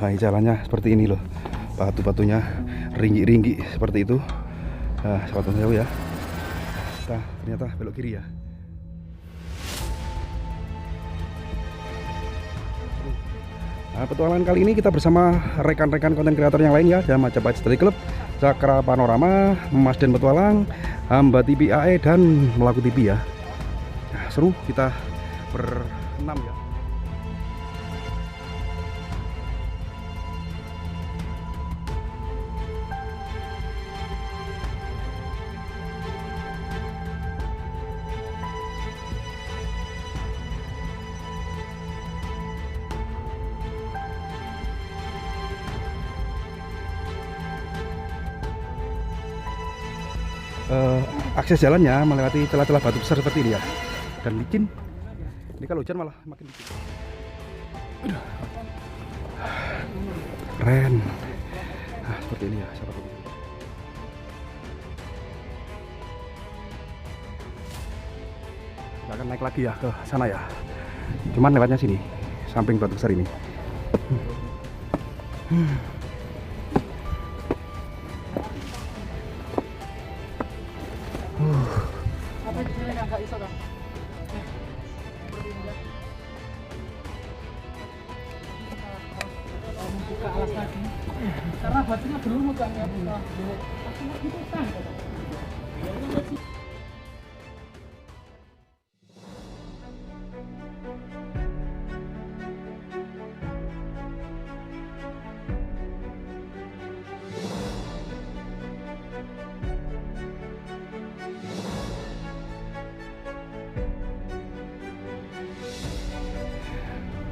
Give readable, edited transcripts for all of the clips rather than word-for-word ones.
Nah, jalannya seperti ini loh, batu-batunya ringgi-ringgi seperti itu. Nah, sahabat jauh ya. Nah, ternyata belok kiri ya. Nah, petualangan kali ini kita bersama rekan-rekan konten kreator yang lain ya, ada Majapahit Study Club, Cakra Panorama, Mas Den Petualang, Hamba TV AE, dan Melaku TV ya. Nah, seru, kita berenam ya. Akses jalannya melewati celah-celah batu besar seperti ini ya, dan licin. Ini kalau hujan malah makin licin. Keren. Nah, seperti ini ya sahabat. Kita akan naik lagi ya ke sana ya, cuman lewatnya sini, samping batu besar ini. Buka alas lagi karena batunya belum kan ya, buka gitu kan.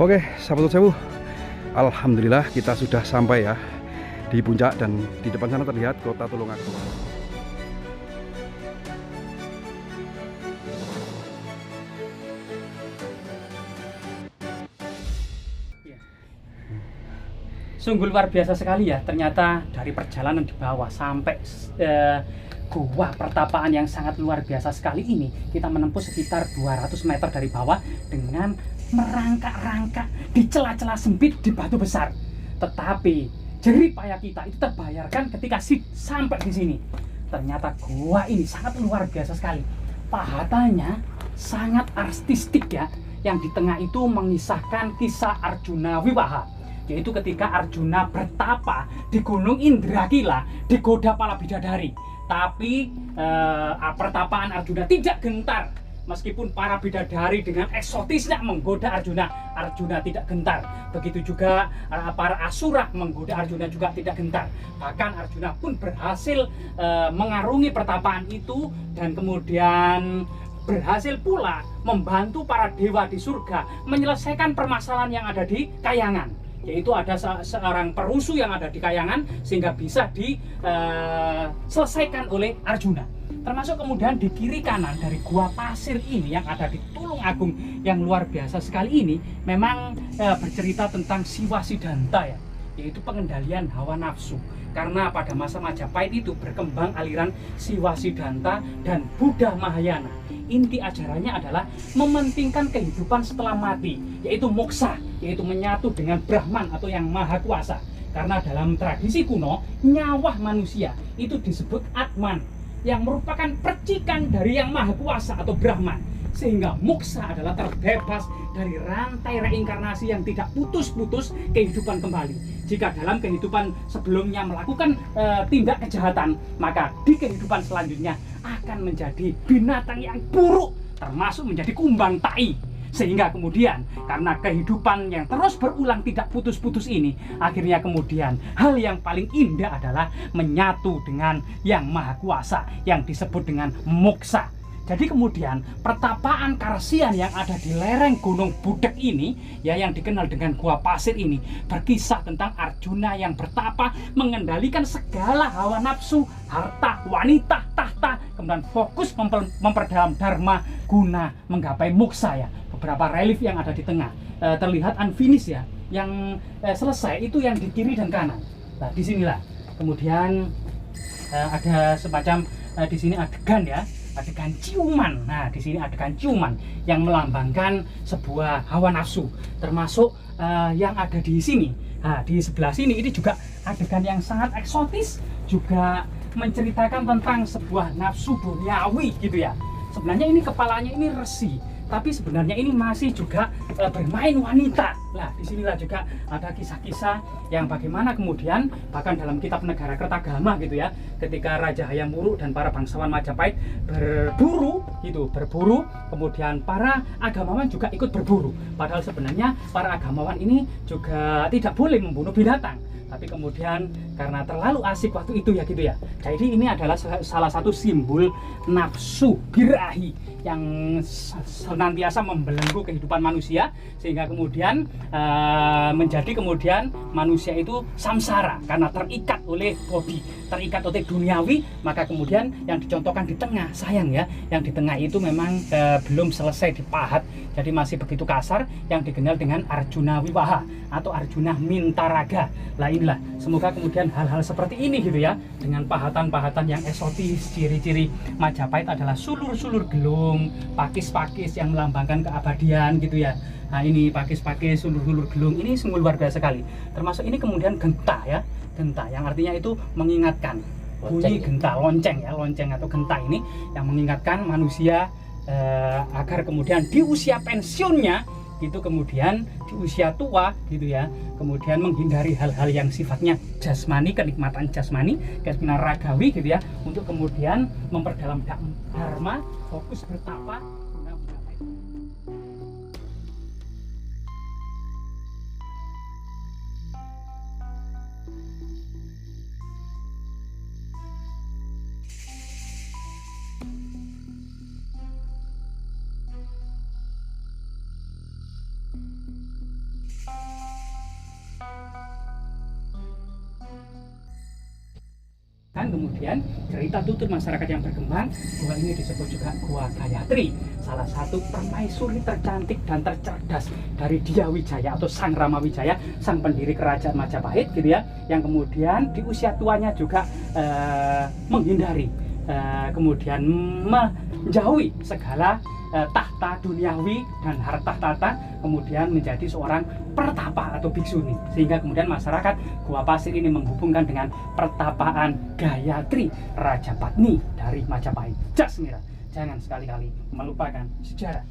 Oke, sahabat sewu, alhamdulillah kita sudah sampai ya di puncak, dan di depan sana terlihat kota Tulungagung. Sungguh luar biasa sekali ya, ternyata dari perjalanan di bawah sampai gua pertapaan yang sangat luar biasa sekali ini, kita menempuh sekitar 200 meter dari bawah dengan merangkak-rangkak di celah-celah sempit di batu besar. Tetapi jerih payah kita itu terbayarkan ketika sampai di sini. Ternyata gua ini sangat luar biasa sekali. Pahatanya sangat artistik ya, yang di tengah itu mengisahkan kisah Arjuna Wiwaha, yaitu ketika Arjuna bertapa di Gunung Indrakila digoda para bidadari. Tapi pertapaan Arjuna tidak gentar. Meskipun para bidadari dengan eksotisnya menggoda Arjuna, Arjuna tidak gentar. Begitu juga para asura menggoda Arjuna juga tidak gentar. Bahkan Arjuna pun berhasil mengarungi pertapaan itu, dan kemudian berhasil pula membantu para dewa di surga menyelesaikan permasalahan yang ada di Kayangan. Yaitu ada seorang perusuh yang ada di Kayangan sehingga bisa diselesaikan oleh Arjuna. Termasuk kemudian di kiri kanan dari gua pasir ini yang ada di Tulungagung yang luar biasa sekali ini, memang bercerita tentang Siwa Sidanta ya, yaitu pengendalian hawa nafsu. Karena pada masa Majapahit itu berkembang aliran Siwa Sidanta dan Buddha Mahayana. Inti ajarannya adalah mementingkan kehidupan setelah mati, yaitu moksa, yaitu menyatu dengan Brahman atau yang maha kuasa. Karena dalam tradisi kuno, nyawa manusia itu disebut Atman, yang merupakan percikan dari yang maha kuasa atau Brahman. Sehingga moksa adalah terbebas dari rantai reinkarnasi yang tidak putus-putus kehidupan kembali. Jika dalam kehidupan sebelumnya melakukan tindak kejahatan, maka di kehidupan selanjutnya akan menjadi binatang yang buruk, termasuk menjadi kumbang tai. Sehingga kemudian karena kehidupan yang terus berulang tidak putus-putus ini, akhirnya kemudian hal yang paling indah adalah menyatu dengan yang maha kuasa yang disebut dengan moksa. Jadi kemudian pertapaan Karsian yang ada di lereng Gunung Budek ini ya, yang dikenal dengan Gua Pasir ini, berkisah tentang Arjuna yang bertapa mengendalikan segala hawa nafsu, harta, wanita, tahta, kemudian fokus memperdalam dharma guna menggapai moksa ya. Beberapa relief yang ada di tengah terlihat unfinished ya, yang selesai itu yang di kiri dan kanan. Nah, disinilah kemudian ada semacam di sini adegan ya, adegan ciuman. Nah, di sini adegan ciuman yang melambangkan sebuah hawa nafsu, termasuk yang ada di sini Nah, di sebelah sini ini juga adegan yang sangat eksotis, juga menceritakan tentang sebuah nafsu duniawi gitu ya. Sebenarnya ini kepalanya ini resi, tapi sebenarnya ini masih juga bermain wanita. Nah, disinilah juga ada kisah-kisah yang bagaimana kemudian bahkan dalam kitab Negara Kertagama gitu ya, ketika Raja Hayam Wuruk dan para bangsawan Majapahit berburu, kemudian para agamawan juga ikut berburu. Padahal sebenarnya para agamawan ini juga tidak boleh membunuh binatang. Tapi kemudian karena terlalu asik waktu itu ya gitu ya. Jadi ini adalah salah satu simbol nafsu birahi yang senantiasa membelenggu kehidupan manusia, sehingga kemudian menjadi kemudian manusia itu samsara karena terikat oleh hobi, terikat oleh duniawi. Maka kemudian yang dicontohkan di tengah, sayang ya, yang di tengah itu memang belum selesai dipahat, jadi masih begitu kasar, yang dikenal dengan Arjuna Wiwaha atau Arjuna Mintaraga. Lah inilah, semoga kemudian hal-hal seperti ini gitu ya, dengan pahatan-pahatan yang eksotis. Ciri-ciri Majapahit adalah sulur-sulur gelung, pakis-pakis yang melambangkan keabadian gitu ya. Nah ini pakis-pakis, sulur-sulur gelung, ini sungguh luar biasa sekali. Termasuk ini kemudian genta ya, genta yang artinya itu mengingatkan, bunyi genta, lonceng ya, lonceng atau genta ini yang mengingatkan manusia agar kemudian di usia pensiunnya itu kemudian di usia tua gitu ya, kemudian menghindari hal-hal yang sifatnya jasmani, kenikmatan jasmani, kenikmatan ragawi gitu ya, untuk kemudian memperdalam dharma, fokus bertapa. Dan kemudian cerita tutur masyarakat yang berkembang, gua ini disebut juga Gua Gayatri, salah satu permaisuri tercantik dan tercerdas dari Dia Wijaya atau Sang Rama Wijaya, sang pendiri kerajaan Majapahit gitu ya, yang kemudian di usia tuanya juga menghindari, kemudian menjauhi segala tahta duniawi dan harta tahta, kemudian menjadi seorang pertapa atau biksuni, sehingga kemudian masyarakat Gua Pasir ini menghubungkan dengan pertapaan Gayatri Raja Patni dari Majapahit. Jasmira, jangan sekali-kali melupakan sejarah.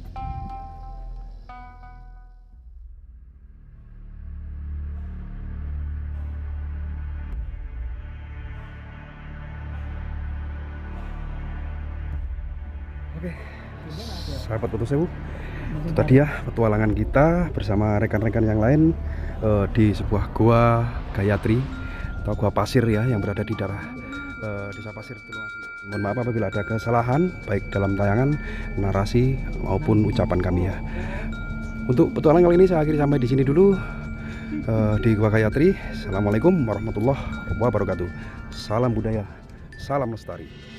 Oke, sahabat Putus Sewu, itu tadi ya petualangan kita bersama rekan-rekan yang lain di sebuah gua Gayatri atau gua pasir ya, yang berada di daerah Desa Pasir Tulungagung. Mohon maaf apabila ada kesalahan baik dalam tayangan, narasi maupun ucapan kami ya. Untuk petualangan kali ini saya akhiri sampai di sini dulu di gua Gayatri. Assalamualaikum warahmatullahi wabarakatuh. Salam budaya, salam lestari.